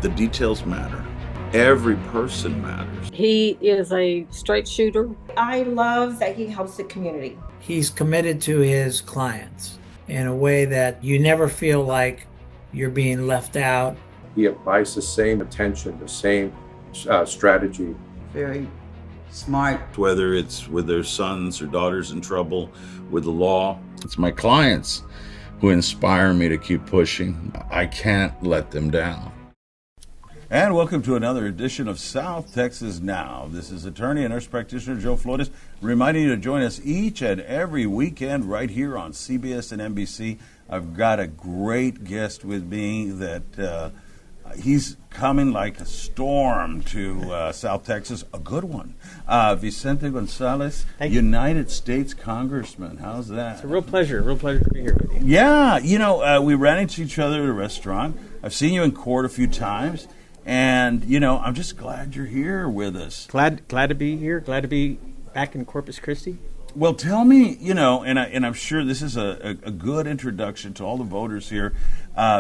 The details matter. Every person matters. He is a straight shooter. I love that he helps the community. He's committed to his clients in a way that you never feel like you're being left out. He applies the same attention, the same strategy. Very smart. Whether it's with their sons or daughters in trouble with the law, it's my clients who inspire me to keep pushing. I can't let them down. And welcome to another edition of South Texas Now. This is attorney and nurse practitioner Joe Flores, reminding you to join us each and every weekend right here on CBS and NBC. I've got a great guest with me that he's coming like a storm to South Texas, a good one. Vicente Gonzalez, United States Congressman. How's that? It's a real pleasure to be here with you. Yeah, you know, we ran into each other at a restaurant. I've seen you in court a few times. And, you know, I'm just glad you're here with us. Glad to be here. Glad to be back in Corpus Christi. Well, tell me, you know, and I'm sure this is a good introduction to all the voters here,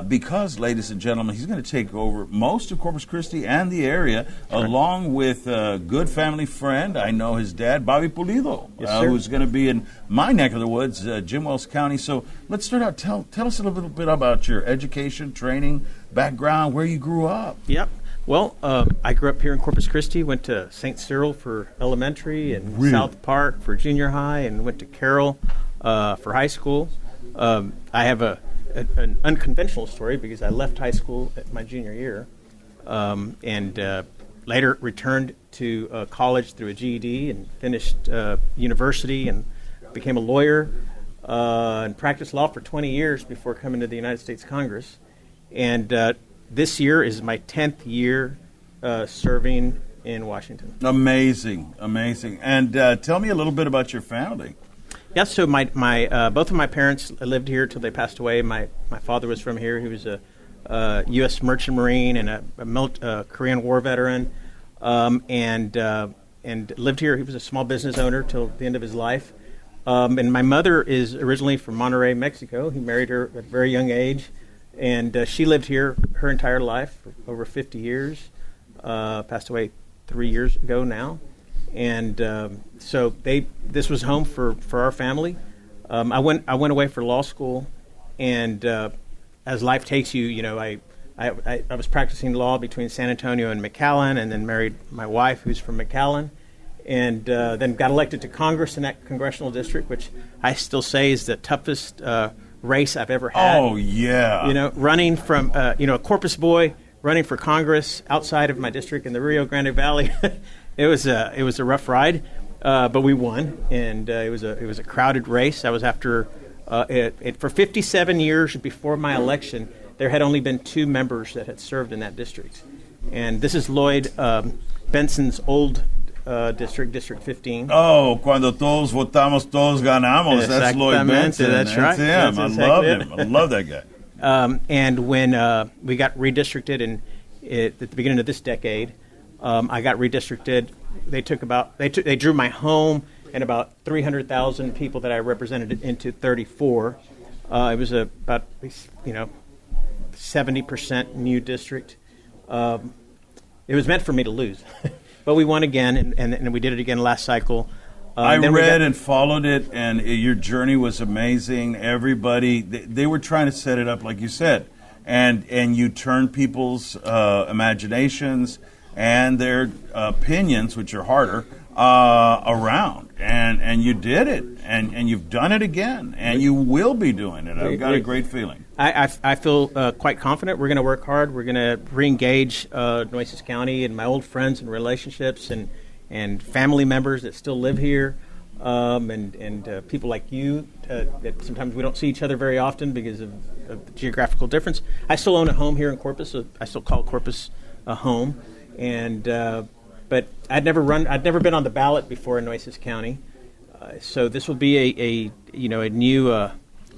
because, ladies and gentlemen, he's going to take over most of Corpus Christi and the area, along with a good family friend. I know his dad, Bobby Pulido, who's going to be in my neck of the woods, Jim Wells County. So let's start out. Tell us a little bit about your education, training, background, where you grew up. Yep. Well, I grew up here in Corpus Christi, went to St. Cyril for elementary and South Park for junior high, and went to Carroll for high school. I have an unconventional story because I left high school at my junior year and later returned to college through a GED and finished university and became a lawyer and practiced law for 20 years before coming to the United States Congress. And this year is my 10th year serving in Washington. Amazing. And tell me a little bit about your family. Yeah, so my both of my parents lived here till they passed away. My father was from here. He was a U.S. Merchant Marine and a Korean War veteran, and lived here. He was a small business owner till the end of his life. And my mother is originally from Monterrey, Mexico. He married her at a very young age. And she lived here her entire life, for over 50 years, passed away 3 years ago now. And so this was home for our family. I went away for law school, and as life takes you, you know, I was practicing law between San Antonio and McAllen, and then married my wife, who's from McAllen, and then got elected to Congress in that congressional district, which I still say is the toughest race I've ever had. Oh, yeah. You know, running from, a Corpus boy, running for Congress outside of my district in the Rio Grande Valley. It was a rough ride, but we won, and it was a crowded race. I was after, for 57 years before my election, there had only been 2 members that had served in that district. And this is Lloyd Benson's old district 15. Oh, cuando todos votamos, todos ganamos. That's Lloyd Benson. That's right. Him. I love him. I love that guy. And when we got redistricted at the beginning of this decade, I got redistricted. They drew my home and about 300,000 people that I represented into 34. It was about 70% new district. It was meant for me to lose. But we won again, and we did it again last cycle. I read and followed it, and your journey was amazing. Everybody, they were trying to set it up like you said, and you turned people's imaginations and their opinions, which are harder, around. And you did it, and you've done it again, and you will be doing it. I've got a great feeling. I feel quite confident. We're going to work hard. We're going to re-engage Nueces County and my old friends and relationships and family members that still live here, and people like you that sometimes we don't see each other very often because of the geographical difference. I still own a home here in Corpus, so I still call Corpus a home, and but I'd never been on the ballot before in Nueces County, so this will be a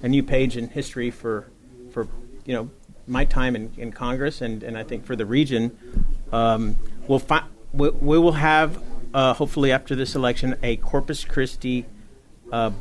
new page in history for my time in Congress, and I think for the region. We will have hopefully after this election a Corpus Christi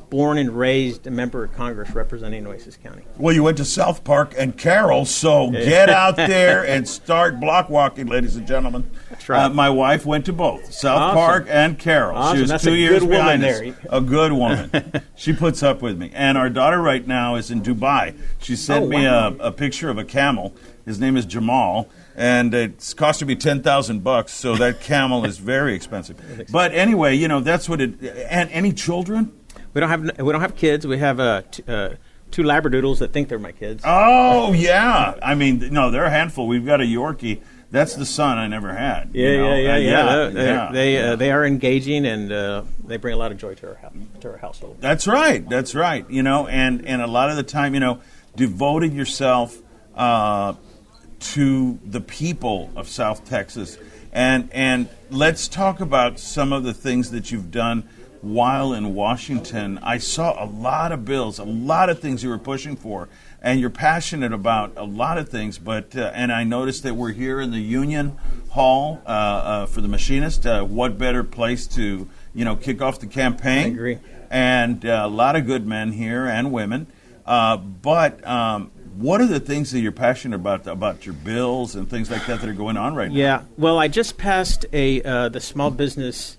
born and raised a member of Congress representing Nueces County. Well, you went to South Park and Carroll, so get out there and start block walking, ladies and gentlemen. That's right. My wife went to both South Park and Carroll. Awesome. She was That's 2 a years good woman behind us. there. A good woman. She puts up with me. And our daughter right now is in Dubai. She sent me a picture of a camel. His name is Jamal. And it's costing me $10,000, so that camel is very expensive. But anyway, that's what it. And any children? We don't have kids. We have two Labradoodles that think they're my kids. Oh yeah, I mean, no, they're a handful. We've got a Yorkie. That's the son I never had. Yeah. They are engaging, and they bring a lot of joy to our household. That's right. And a lot of the time, devoting yourself to the people of South Texas, and let's talk about some of the things that you've done while in Washington. I saw a lot of bills, a lot of things you were pushing for, and you're passionate about a lot of things. But and I noticed that we're here in the Union Hall for the machinist. What better place to kick off the campaign? I agree. And a lot of good men here and women. But what are the things that you're passionate about your bills and things like that are going on right now? Yeah. Well, I just passed the Small Business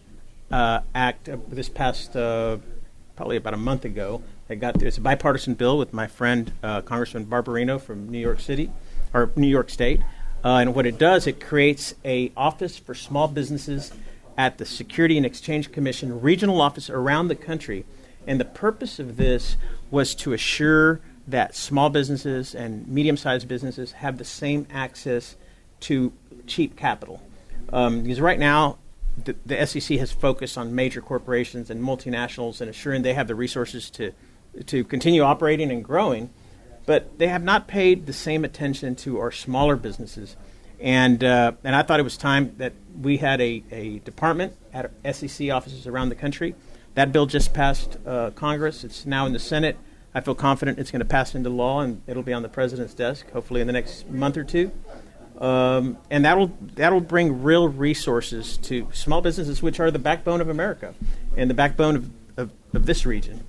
Act this past probably about a month ago. It's a bipartisan bill with my friend Congressman Barbarino from New York City or New York State, and what it does, it creates a office for small businesses at the Security and Exchange Commission regional office around the country, and the purpose of this was to assure that small businesses and medium-sized businesses have the same access to cheap capital, because right now the SEC has focused on major corporations and multinationals and assuring they have the resources to continue operating and growing, but they have not paid the same attention to our smaller businesses. And I thought it was time that we had a department at SEC offices around the country. That bill just passed Congress. It's now in the Senate. I feel confident it's going to pass into law, and it'll be on the president's desk hopefully in the next month or two. And that'll bring real resources to small businesses, which are the backbone of America and the backbone of this region.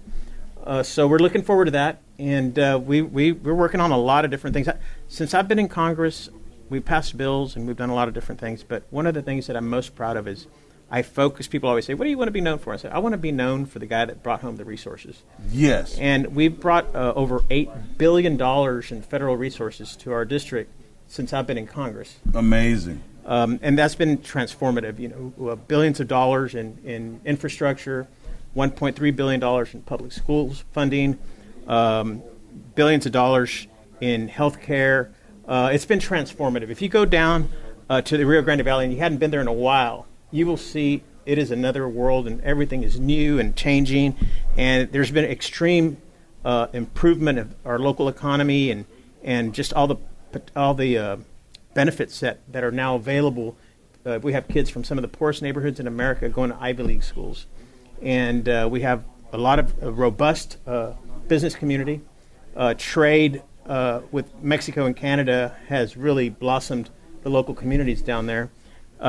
So we're looking forward to that, and we're working on a lot of different things. Since I've been in Congress, we've passed bills and we've done a lot of different things, but one of the things that I'm most proud of is I focus. People always say, what do you want to be known for? I say, I want to be known for the guy that brought home the resources. Yes. And we've brought over $8 billion in federal resources to our district since I've been in Congress. Amazing. And that's been transformative. Billions of dollars in infrastructure, $1.3 billion in public schools funding, billions of dollars in health care. It's been transformative. If you go down to the Rio Grande Valley and you hadn't been there in a while, you will see it is another world, and everything is new and changing. And there's been extreme improvement of our local economy and just all the benefits that are now available. We have kids from some of the poorest neighborhoods in America going to Ivy League schools. And we have a lot of robust business community. Trade with Mexico and Canada has really blossomed the local communities down there.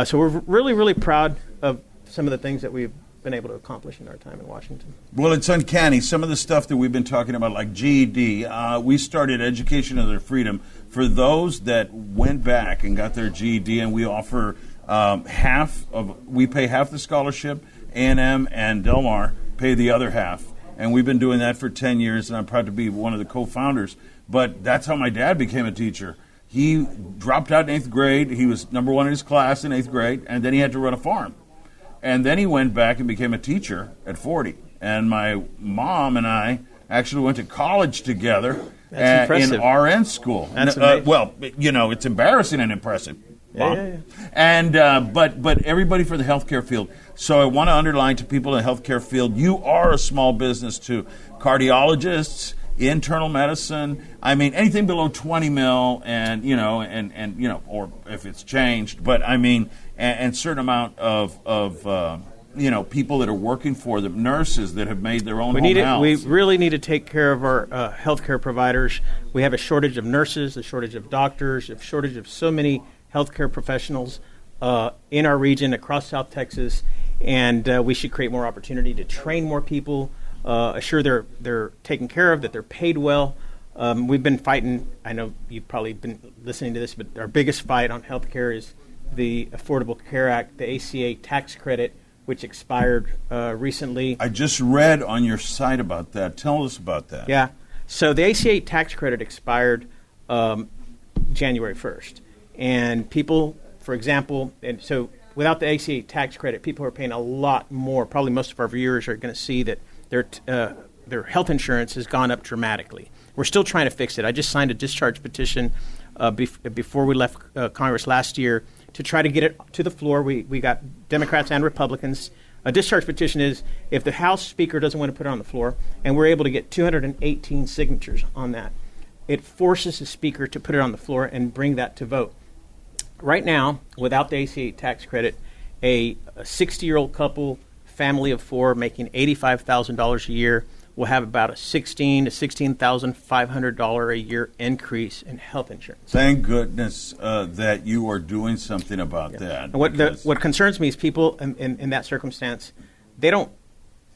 So we're really, really proud of some of the things that we've been able to accomplish in our time in Washington. Well, it's uncanny. Some of the stuff that we've been talking about, like GED, we started Education of Their Freedom for those that went back and got their GED, and we offer we pay half the scholarship. A&M and Del Mar pay the other half, and we've been doing that for 10 years, and I'm proud to be one of the co-founders. But that's how my dad became a teacher. He dropped out in 8th grade. He was number one in his class in 8th grade, and then he had to run a farm. And then he went back and became a teacher at 40. And my mom and I actually went to college together in RN school. That's amazing. Well, it's embarrassing and impressive. Yeah. And but everybody for the healthcare field. So I want to underline to people in the healthcare field, you are a small business too. Cardiologists, internal medicine. I mean, anything below 20 mil, and or if it's changed. But I mean, and certain amount of people that are working for them, nurses that have made their own home health. We really need to take care of our healthcare providers. We have a shortage of nurses, a shortage of doctors, a shortage of so many healthcare professionals in our region across South Texas, and we should create more opportunity to train more people. assure they're taken care of, that they're paid well. We've been fighting, I know you've probably been listening to this, but our biggest fight on health care is the Affordable Care Act, the ACA tax credit, which expired recently. I just read on your site about that. Tell us about that. Yeah. So the ACA tax credit expired January 1st. And people, for example, and so without the ACA tax credit, people are paying a lot more. Probably most of our viewers are going to see that their health insurance has gone up dramatically. We're still trying to fix it. I just signed a discharge petition before we left Congress last year to try to get it to the floor. We got Democrats and Republicans. A discharge petition is if the House Speaker doesn't want to put it on the floor, and we're able to get 218 signatures on that, it forces the Speaker to put it on the floor and bring that to vote. Right now, without the ACA tax credit, a 60-year-old couple, family of four, making $85,000 a year, will have about a $16,000 to $16,500 a year increase in health insurance. Thank goodness that you are doing something about that. And what concerns me is people in that circumstance, they don't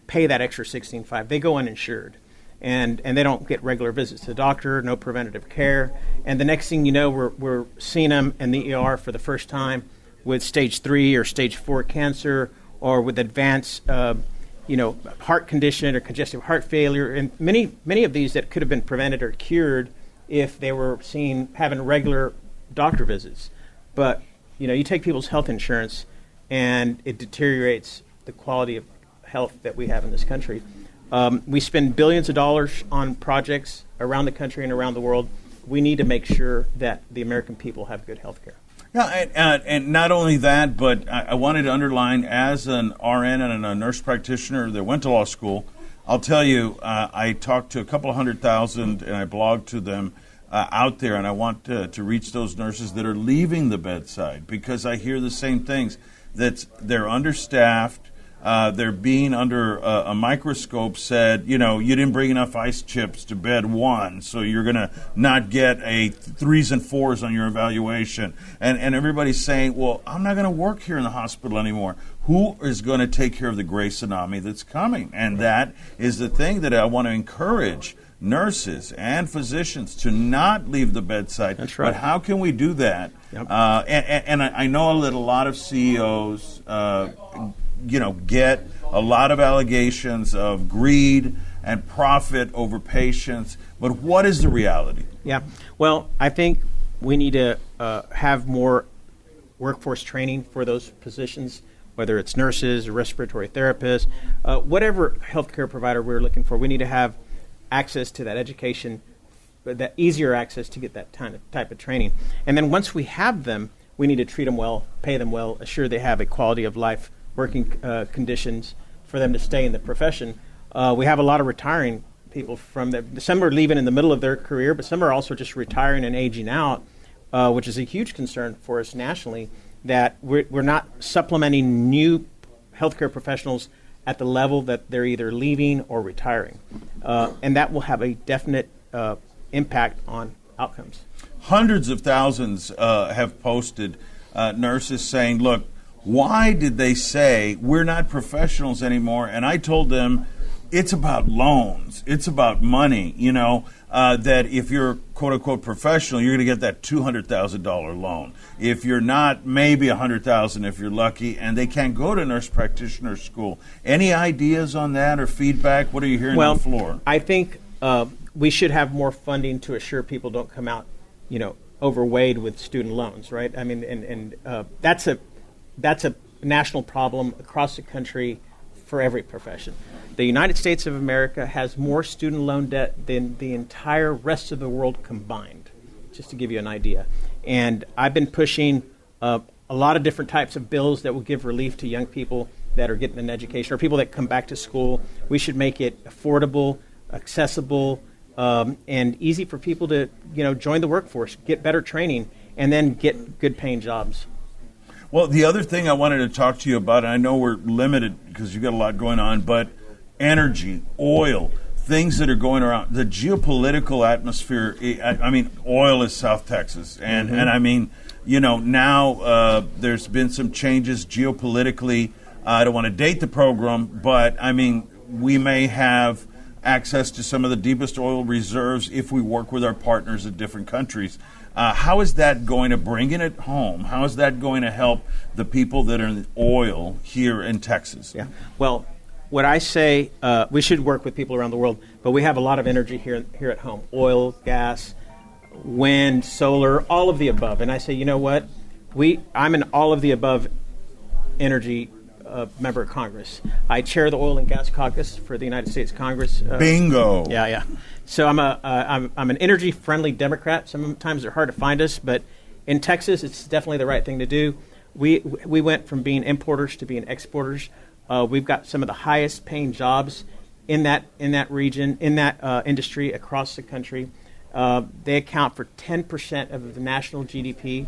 pay that extra $16,500. They go uninsured, and they don't get regular visits to the doctor, no preventative care, and the next thing you know, we're seeing them in the ER for the first time with stage 3 or stage 4 cancer, or with advanced heart condition or congestive heart failure, and many of these that could have been prevented or cured if they were having regular doctor visits. But you take people's health insurance, and it deteriorates the quality of health that we have in this country. We spend billions of dollars on projects around the country and around the world. We need to make sure that the American people have good health care. Yeah, and not only that, but I wanted to underline, as an RN and a nurse practitioner that went to law school, I'll tell you, I talked to a couple of 100,000, and I blogged to them out there, and I want to reach those nurses that are leaving the bedside, because I hear the same things, that they're understaffed, they're being under a microscope, said, you didn't bring enough ice chips to bed 1, so you're going to not get a 3s and 4s on your evaluation. And everybody's saying, well, I'm not going to work here in the hospital anymore. Who is going to take care of the gray tsunami that's coming? And that is the thing that I want to encourage nurses and physicians to not leave the bedside. That's right. But how can we do that? Yep. And I know that a lot of CEOs get a lot of allegations of greed and profit over patients. But what is the reality? Yeah. Well, I think we need to have more workforce training for those positions, whether it's nurses or respiratory therapists, whatever healthcare provider we're looking for. We need to have access to that education, that easier access to get that type of training. And then once we have them, we need to treat them well, pay them well, assure they have a quality of life, working conditions for them to stay in the profession. We have a lot of retiring people from that. Some are leaving in the middle of their career, but some are also just retiring and aging out, which is a huge concern for us nationally, that we're not supplementing new healthcare professionals at the level that they're either leaving or retiring. And that will have a definite impact on outcomes. Hundreds of thousands have posted nurses saying, look, why did they say we're not professionals anymore? And I told them it's about loans. It's about money, that if you're quote-unquote professional, you're going to get that $200,000 loan. If you're not, maybe $100,000 if you're lucky, and they can't go to nurse practitioner school. Any ideas on that or feedback? What are you hearing on the floor? I think we should have more funding to assure people don't come out, overweight with student loans, right? I mean, and that's a national problem across the country for every profession. The United States of America has more student loan debt than the entire rest of the world combined, just to give you an idea. And I've been pushing a lot of different types of bills that will give relief to young people that are getting an education or people that come back to school. We should make it affordable, accessible, and easy for people to, join the workforce, get better training, and then get good paying jobs. Well, the other thing I wanted to talk to you about, and I know we're limited because you've got a lot going on, but energy, oil, things that are going around, the geopolitical atmosphere. I mean, oil is South Texas. And I mean, now there's been some changes geopolitically. I don't want to date the program, but I mean, we may have access to some of the deepest oil reserves if we work with our partners in different countries. How is that going to bring it home? How is that going to help the people that are in oil here in Texas? Yeah. Well, what I say, we should work with people around the world, but we have a lot of energy here at home: oil, gas, wind, solar, all of the above. And I say, you know what? I'm an all of the above energy member of Congress. I chair the Oil and Gas Caucus for the United States Congress. Bingo. Yeah. So I'm an energy-friendly Democrat. Sometimes they're hard to find us, but in Texas, it's definitely the right thing to do. We went from being importers to being exporters. We've got some of the highest-paying jobs in that region, in that industry across the country. They account for 10% of the national GDP,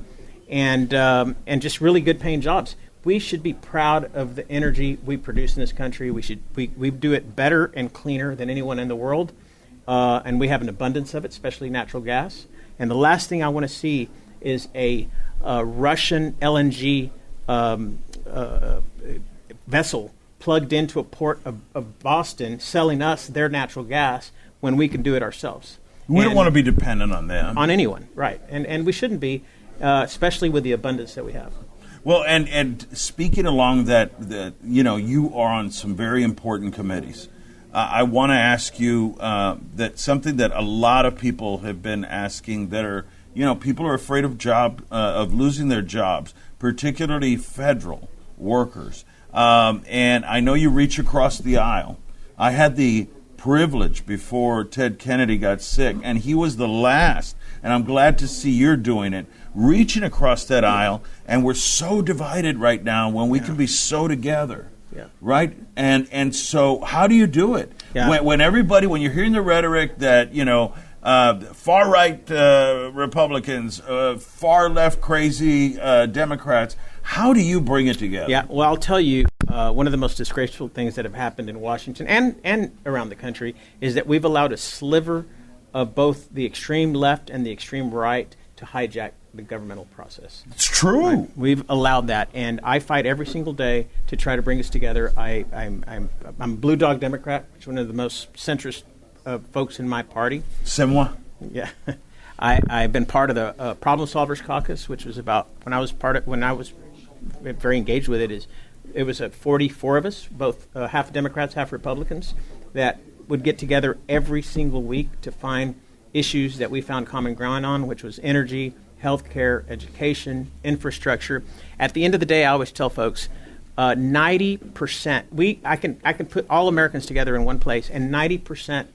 and just really good-paying jobs. We should be proud of the energy we produce in this country. We do it better and cleaner than anyone in the world, and we have an abundance of it, especially natural gas. And the last thing I want to see is a Russian LNG vessel plugged into a port of Boston selling us their natural gas when we can do it ourselves. We don't want to be dependent on them. On anyone, right. And we shouldn't be, especially with the abundance that we have. Well, and speaking along that, you are on some very important committees. I want to ask you that something that a lot of people have been asking, that are, people are afraid of losing their jobs, particularly federal workers. And I know you reach across the aisle. I had the privilege before Ted Kennedy got sick, and he was the last, and I'm glad to see you're doing it, reaching across that aisle, and we're so divided right now when we can be so together. Yeah. Right? And so how do you do it? Yeah. When you're hearing the rhetoric that, far-right Republicans, far-left crazy Democrats, how do you bring it together? Yeah, well, I'll tell you, one of the most disgraceful things that have happened in Washington and around the country is that we've allowed a sliver of both the extreme left and the extreme right to hijack the governmental process. It's true. Right? We've allowed that, and I fight every single day to try to bring us together. I'm a Blue Dog Democrat, which is one of the most centrist folks in my party. C'est moi. Yeah. I've been part of the Problem Solvers Caucus, which was about when I was very engaged with it. It was 44 of us, both half Democrats, half Republicans, that would get together every single week to find issues that we found common ground on, which was energy, healthcare, education, infrastructure. At the end of the day, I always tell folks, 90%. I can put all Americans together in one place, and 90%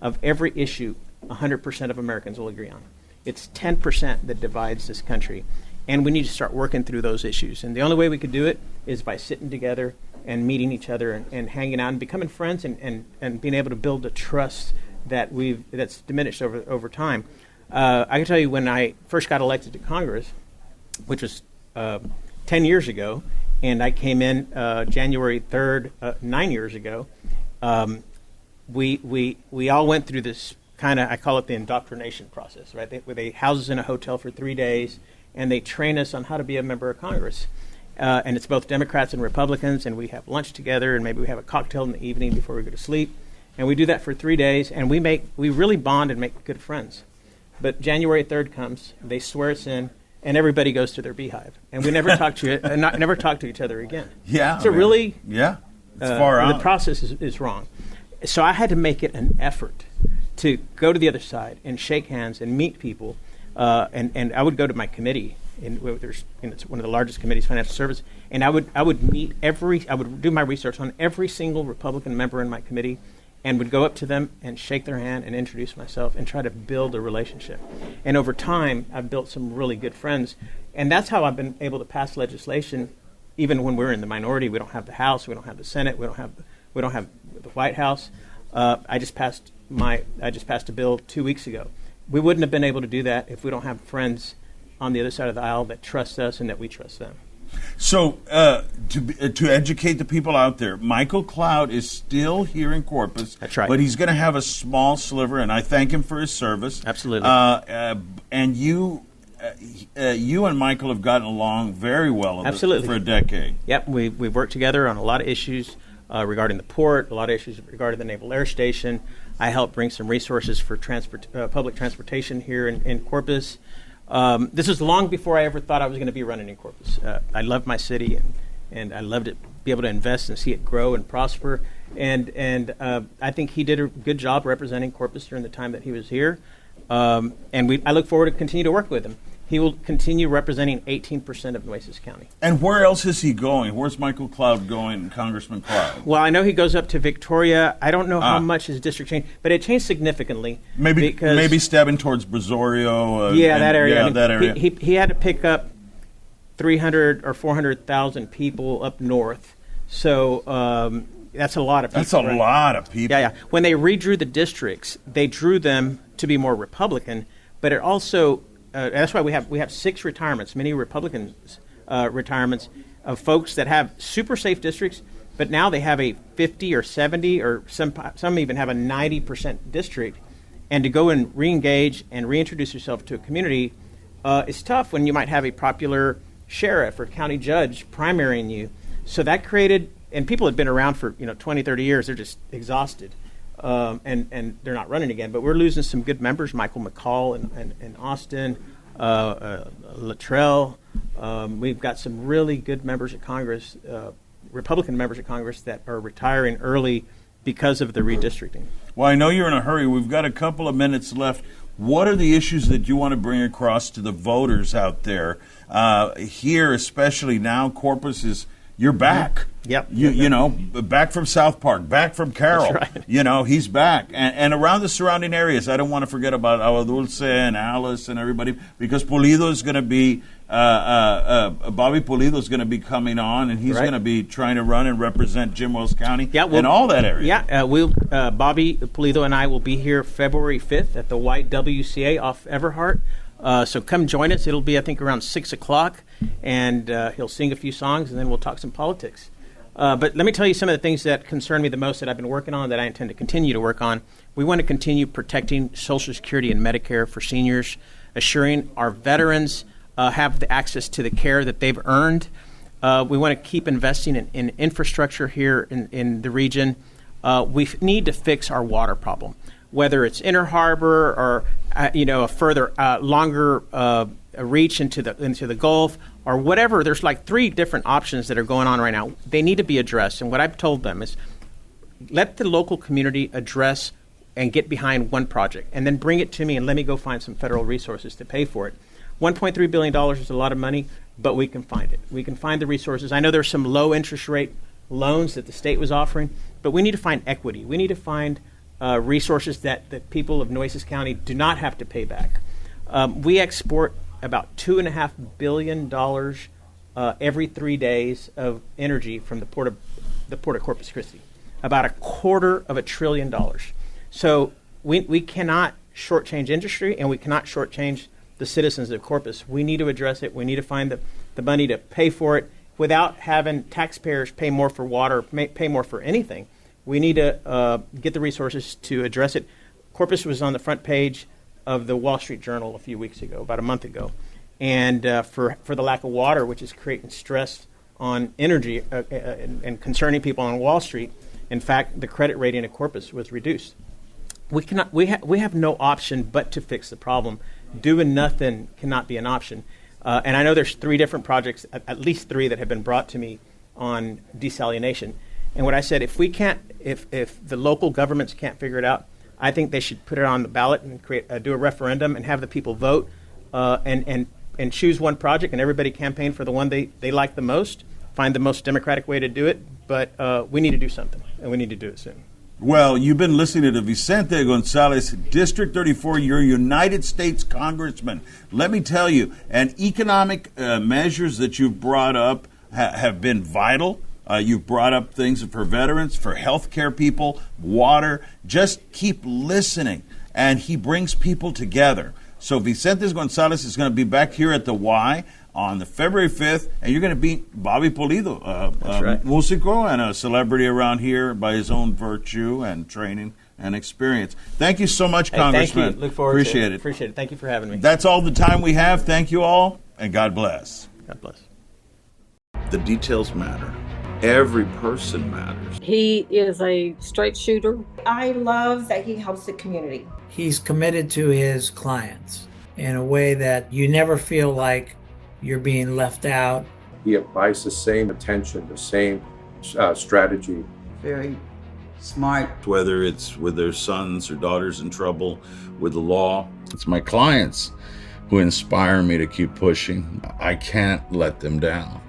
of every issue, 100% of Americans will agree on. It's 10% that divides this country, and we need to start working through those issues. And the only way we could do it is by sitting together and meeting each other and hanging out and becoming friends and being able to build a trust that's diminished over time. I can tell you, when I first got elected to Congress, which was 10 years ago, and I came in January 3rd, 9 years ago, we all went through this kind of, I call it the indoctrination process, right? They house us in a hotel for 3 days, and they train us on how to be a member of Congress. And it's both Democrats and Republicans, and we have lunch together, and maybe we have a cocktail in the evening before we go to sleep. And we do that for 3 days, and we really bond and make good friends. But January 3rd comes, they swear us in, and everybody goes to their beehive, and we never talk to each other again. Yeah. So really, it's far out. The process is wrong. So I had to make it an effort to go to the other side and shake hands and meet people, and I would go to my committee. It's one of the largest committees, Financial Service, and I would do my research on every single Republican member in my committee, and would go up to them and shake their hand and introduce myself and try to build a relationship. And over time, I've built some really good friends, and that's how I've been able to pass legislation. Even when we're in the minority, we don't have the House, we don't have the Senate, we don't have the White House. I just passed a bill 2 weeks ago. We wouldn't have been able to do that if we don't have friends on the other side of the aisle that trust us and that we trust them. So to educate the people out there, Michael Cloud is still here in Corpus. That's right. But he's going to have a small sliver, and I thank him for his service. Absolutely. And you and Michael have gotten along very well. Absolutely. For a decade. Yep, we've worked together on a lot of issues. regarding the port, a lot of issues regarding the Naval Air Station. I helped bring some resources for public transportation here in Corpus. This was long before I ever thought I was going to be running in Corpus. I love my city, and I loved it, be able to invest and see it grow and prosper. And I think he did a good job representing Corpus during the time that he was here. I look forward to continue to work with him. He will continue representing 18% of Nueces County. And where else is he going? Where's Michael Cloud going, Congressman Cloud? Well, I know he goes up to Victoria. I don't know how much his district changed, but it changed significantly. Maybe stabbing towards Brazorio. That area. Yeah, that area. He had to pick up 300 or 400,000 people up north. So that's a lot of people. That's a lot of people. Yeah. When they redrew the districts, they drew them to be more Republican, but it also that's why we have 6 retirements, many Republicans retirements of folks that have super safe districts, but now they have a 50 or 70 or some even have a 90% district, and to go and re-engage and reintroduce yourself to a community is tough when you might have a popular sheriff or county judge primarying you. So that created, and people had been around for 20, 30 years, they're just exhausted. And they're not running again. But we're losing some good members, Michael McCall and Austin, Luttrell. We've got some really good members of Congress, Republican members of Congress that are retiring early because of the redistricting. Well, I know you're in a hurry. We've got a couple of minutes left. What are the issues that you want to bring across to the voters out there? Here, especially now, Corpus is... You're back. Yep. Back from South Park, back from Carroll. That's right. He's back. And around the surrounding areas, I don't want to forget about Agua Dulce and Alice and everybody, because Pulido is going to be, Bobby Pulido is going to be coming on, and he's going to be trying to run and represent Jim Wells County and all that area. Yeah, Bobby Pulido and I will be here February 5th at the YWCA off Everhart. So come join us. It'll be, I think, around 6 o'clock, and he'll sing a few songs, and then we'll talk some politics. But let me tell you some of the things that concern me the most that I've been working on, that I intend to continue to work on. We want to continue protecting Social Security and Medicare for seniors, assuring our veterans have the access to the care that they've earned. We want to keep investing in infrastructure here in the region. We need to fix our water problem, whether it's Inner Harbor or a further longer reach into the Gulf or whatever. There's like 3 different options that are going on right now. They need to be addressed, and what I've told them is let the local community address and get behind one project, and then bring it to me and let me go find some federal resources to pay for it. $1.3 billion is a lot of money, but we can find it. We can find the resources. I know there's some low interest rate loans that the state was offering, but we need to find equity. We need to find resources that the people of Nueces County do not have to pay back. We export about $2.5 billion every 3 days of energy from the port of Corpus Christi, about $250 billion. So we cannot shortchange industry, and we cannot shortchange the citizens of Corpus. We need to address it. We need to find the money to pay for it without having taxpayers pay more for water, pay more for anything. We need to get the resources to address it. Corpus was on the front page of the Wall Street Journal a few weeks ago, about a month ago, and for the lack of water, which is creating stress on energy and concerning people on Wall Street. In fact, the credit rating of Corpus was reduced. We have no option but to fix the problem. Doing nothing cannot be an option. And I know there's 3 different projects, at least 3, that have been brought to me on desalination. And what I said, if the local governments can't figure it out, I think they should put it on the ballot and do a referendum and have the people vote and choose one project, and everybody campaign for the one they like the most, find the most democratic way to do it. But we need to do something, and we need to do it soon. Well, you've been listening to Vicente Gonzalez, District 34, your United States Congressman. Let me tell you, and economic measures that you've brought up have been vital. You've brought up things for veterans, for healthcare people, water. Just keep listening, and he brings people together. So Vicente Gonzalez is going to be back here at the Y on the February 5th, and you're going to beat Bobby Pulido, right. Musico and a celebrity around here by his own virtue and training and experience. Thank you so much, Congressman. Thank you. Look forward Appreciate to it. it. Appreciate it. Thank you for having me. That's all the time we have. Thank you all, and God bless. God bless. The details matter. Every person matters. He is a straight shooter. I love that he helps the community. He's committed to his clients in a way that you never feel like you're being left out. He applies the same attention, the same strategy. very smart. Whether it's with their sons or daughters in trouble with the law, it's my clients who inspire me to keep pushing. I can't let them down.